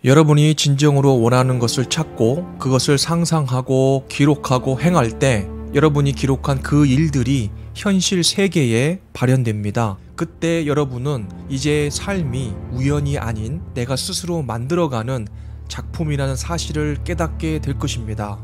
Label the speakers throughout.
Speaker 1: 여러분이 진정으로 원하는 것을 찾고 그것을 상상하고 기록하고 행할 때 여러분이 기록한 그 일들이 현실 세계에 발현됩니다. 그때 여러분은 이제 삶이 우연이 아닌 내가 스스로 만들어가는 작품이라는 사실을 깨닫게 될 것입니다.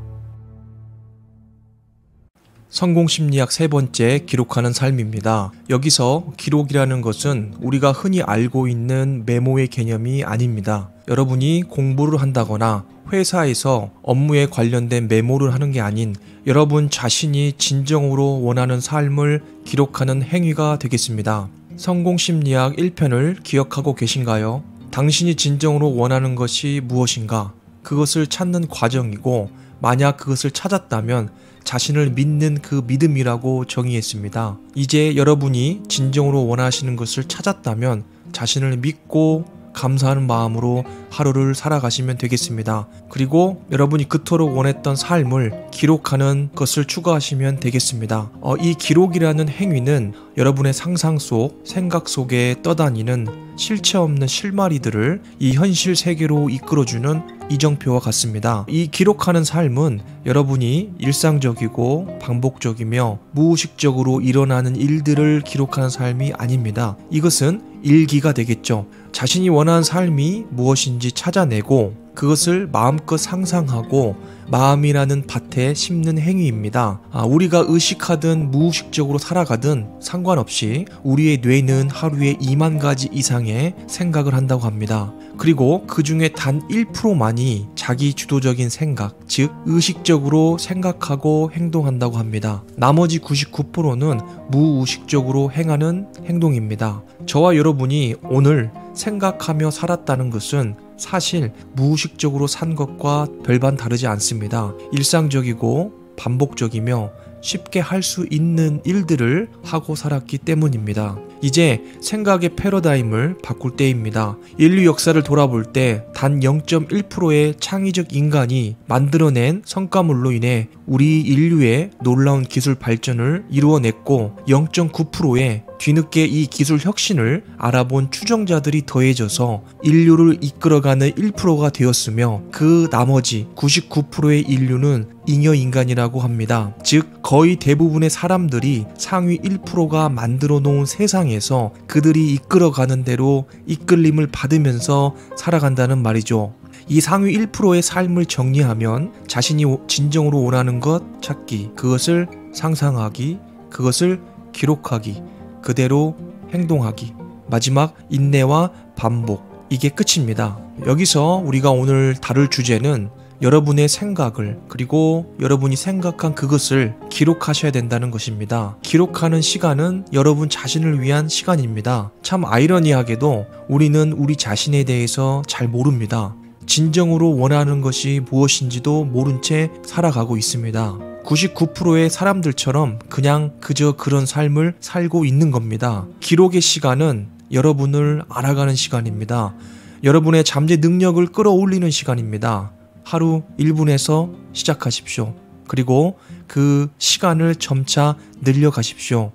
Speaker 1: 성공심리학 세 번째, 기록하는 삶입니다. 여기서 기록이라는 것은 우리가 흔히 알고 있는 메모의 개념이 아닙니다. 여러분이 공부를 한다거나 회사에서 업무에 관련된 메모를 하는 게 아닌 여러분 자신이 진정으로 원하는 삶을 기록하는 행위가 되겠습니다. 성공심리학 1편을 기억하고 계신가요? 당신이 진정으로 원하는 것이 무엇인가? 그것을 찾는 과정이고, 만약 그것을 찾았다면 자신을 믿는 그 믿음이라고 정의했습니다. 이제 여러분이 진정으로 원하시는 것을 찾았다면 자신을 믿고 감사하는 마음으로 하루를 살아가시면 되겠습니다. 그리고 여러분이 그토록 원했던 삶을 기록하는 것을 추구하시면 되겠습니다. 이 기록이라는 행위는 여러분의 상상 속, 생각 속에 떠다니는 실체 없는 실마리들을 이 현실 세계로 이끌어주는 이정표와 같습니다. 이 기록하는 삶은 여러분이 일상적이고 반복적이며 무의식적으로 일어나는 일들을 기록하는 삶이 아닙니다. 이것은 일기가 되겠죠. 자신이 원하는 삶이 무엇인지 찾아내고 그것을 마음껏 상상하고 마음이라는 밭에 심는 행위입니다. 우리가 의식하든 무의식적으로 살아가든 상관없이 우리의 뇌는 하루에 2만 가지 이상의 생각을 한다고 합니다. 그리고 그 중에 단 1%만이 자기 주도적인 생각, 즉 의식적으로 생각하고 행동한다고 합니다. 나머지 99%는 무의식적으로 행하는 행동입니다. 저와 여러분이 오늘 생각하며 살았다는 것은 사실 무의식적으로 산 것과 별반 다르지 않습니다. 일상적이고 반복적이며 쉽게 할 수 있는 일들을 하고 살았기 때문입니다. 이제 생각의 패러다임을 바꿀 때입니다. 인류 역사를 돌아볼 때 단 0.1%의 창의적 인간이 만들어낸 성과물로 인해 우리 인류의 놀라운 기술 발전을 이루어냈고 0.9%의 뒤늦게 이 기술 혁신을 알아본 추종자들이 더해져서 인류를 이끌어가는 1%가 되었으며 그 나머지 99%의 인류는 잉여인간이라고 합니다. 즉 거의 대부분의 사람들이 상위 1%가 만들어 놓은 세상에서 그들이 이끌어가는 대로 이끌림을 받으면서 살아간다는 말이죠. 이 상위 1%의 삶을 정리하면 자신이 진정으로 원하는 것 찾기, 그것을 상상하기, 그것을 기록하기, 그대로 행동하기, 마지막 인내와 반복, 이게 끝입니다. 여기서 우리가 오늘 다룰 주제는 여러분의 생각을, 그리고 여러분이 생각한 그것을 기록하셔야 된다는 것입니다. 기록하는 시간은 여러분 자신을 위한 시간입니다. 참 아이러니하게도 우리는 우리 자신에 대해서 잘 모릅니다. 진정으로 원하는 것이 무엇인지도 모른 채 살아가고 있습니다. 99%의 사람들처럼 그냥 그저 그런 삶을 살고 있는 겁니다. 기록의 시간은 여러분을 알아가는 시간입니다. 여러분의 잠재 능력을 끌어올리는 시간입니다. 하루 1분에서 시작하십시오. 그리고 그 시간을 점차 늘려가십시오.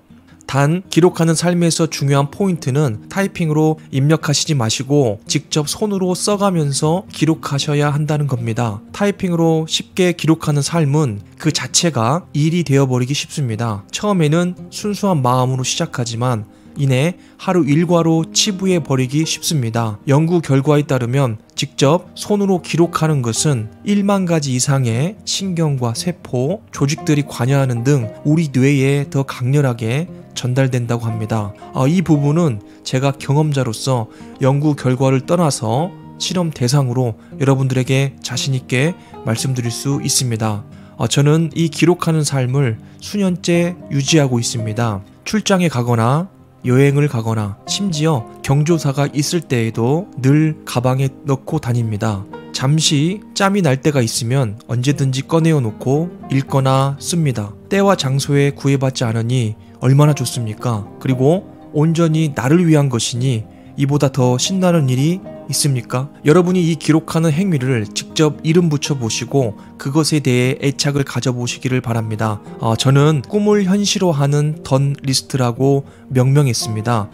Speaker 1: 단 기록하는 삶에서 중요한 포인트는 타이핑으로 입력하시지 마시고 직접 손으로 써가면서 기록하셔야 한다는 겁니다. 타이핑으로 쉽게 기록하는 삶은 그 자체가 일이 되어버리기 쉽습니다. 처음에는 순수한 마음으로 시작하지만 이내 하루 일과로 치부해버리기 쉽습니다. 연구 결과에 따르면 직접 손으로 기록하는 것은 1만 가지 이상의 신경과 세포, 조직들이 관여하는 등 우리 뇌에 더 강렬하게 전달된다고 합니다. 이 부분은 제가 경험자로서 연구 결과를 떠나서 실험 대상으로 여러분들에게 자신있게 말씀드릴 수 있습니다. 저는 이 기록하는 삶을 수년째 유지하고 있습니다. 출장에 가거나 여행을 가거나 심지어 경조사가 있을 때에도 늘 가방에 넣고 다닙니다. 잠시 짬이 날 때가 있으면 언제든지 꺼내어 놓고 읽거나 씁니다. 때와 장소에 구애받지 않으니 얼마나 좋습니까? 그리고 온전히 나를 위한 것이니 이보다 더 신나는 일이 있습니까? 여러분이 이 기록하는 행위를 직접 이름 붙여보시고 그것에 대해 애착을 가져보시기를 바랍니다. 저는 꿈을 현실화하는 던 리스트라고 명명했습니다.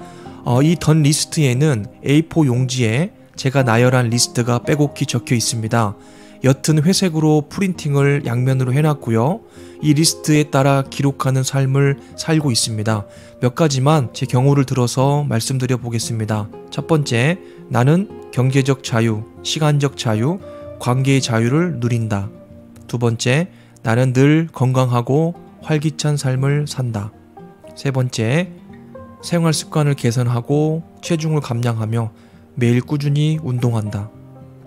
Speaker 1: 이 던 리스트에는 A4 용지에 제가 나열한 리스트가 빼곡히 적혀 있습니다. 옅은 회색으로 프린팅을 양면으로 해놨고요. 이 리스트에 따라 기록하는 삶을 살고 있습니다. 몇 가지만 제 경우를 들어서 말씀드려 보겠습니다. 첫 번째, 나는 경제적 자유, 시간적 자유, 관계의 자유를 누린다. 두 번째, 나는 늘 건강하고 활기찬 삶을 산다. 세 번째, 생활 습관을 개선하고 체중을 감량하며 매일 꾸준히 운동한다.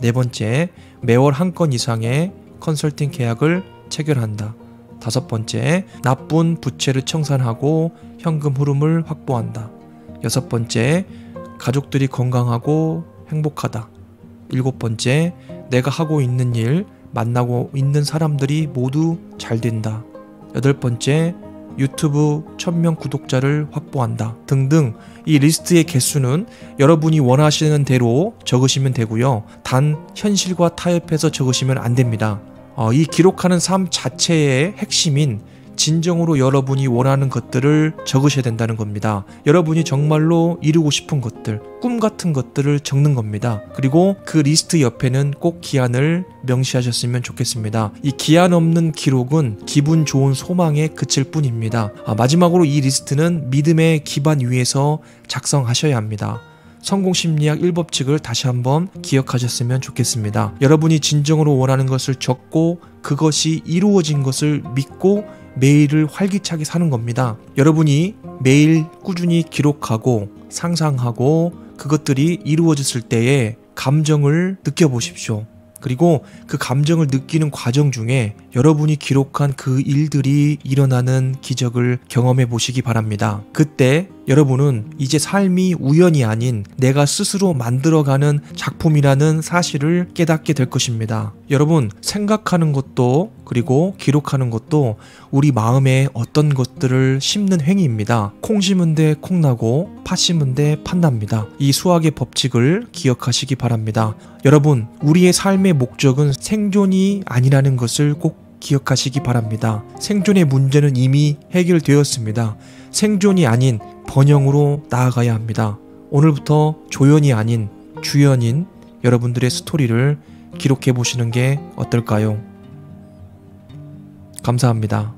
Speaker 1: 네 번째, 매월 한 건 이상의 컨설팅 계약을 체결한다. 다섯 번째, 나쁜 부채를 청산하고 현금 흐름을 확보한다. 여섯 번째, 가족들이 건강하고 행복하다. 일곱 번째, 내가 하고 있는 일, 만나고 있는 사람들이 모두 잘 된다. 여덟 번째, 유튜브 1000명 구독자를 확보한다. 등등. 이 리스트의 개수는 여러분이 원하시는 대로 적으시면 되고요. 단 현실과 타협해서 적으시면 안 됩니다. 이 기록하는 삶 자체의 핵심인 진정으로 여러분이 원하는 것들을 적으셔야 된다는 겁니다. 여러분이 정말로 이루고 싶은 것들, 꿈 같은 것들을 적는 겁니다. 그리고 그 리스트 옆에는 꼭 기한을 명시하셨으면 좋겠습니다. 이 기한 없는 기록은 기분 좋은 소망에 그칠 뿐입니다. 마지막으로 이 리스트는 믿음의 기반 위에서 작성하셔야 합니다. 성공심리학 1법칙을 다시 한번 기억하셨으면 좋겠습니다. 여러분이 진정으로 원하는 것을 적고 그것이 이루어진 것을 믿고 매일을 활기차게 사는 겁니다. 여러분이 매일 꾸준히 기록하고 상상하고 그것들이 이루어졌을 때의 감정을 느껴보십시오. 그리고 그 감정을 느끼는 과정 중에 여러분이 기록한 그 일들이 일어나는 기적을 경험해 보시기 바랍니다. 그때 여러분은 이제 삶이 우연이 아닌 내가 스스로 만들어가는 작품이라는 사실을 깨닫게 될 것입니다. 여러분, 생각하는 것도 그리고 기록하는 것도 우리 마음에 어떤 것들을 심는 행위입니다. 콩 심은 데 콩 나고 팥 심은 데 팥 납니다. 이 수학의 법칙을 기억하시기 바랍니다. 여러분, 우리의 삶의 목적은 생존이 아니라는 것을 꼭 기억하시기 바랍니다. 생존의 문제는 이미 해결되었습니다. 생존이 아닌 번영으로 나아가야 합니다. 오늘부터 조연이 아닌 주연인 여러분들의 스토리를 기록해 보시는 게 어떨까요? 감사합니다.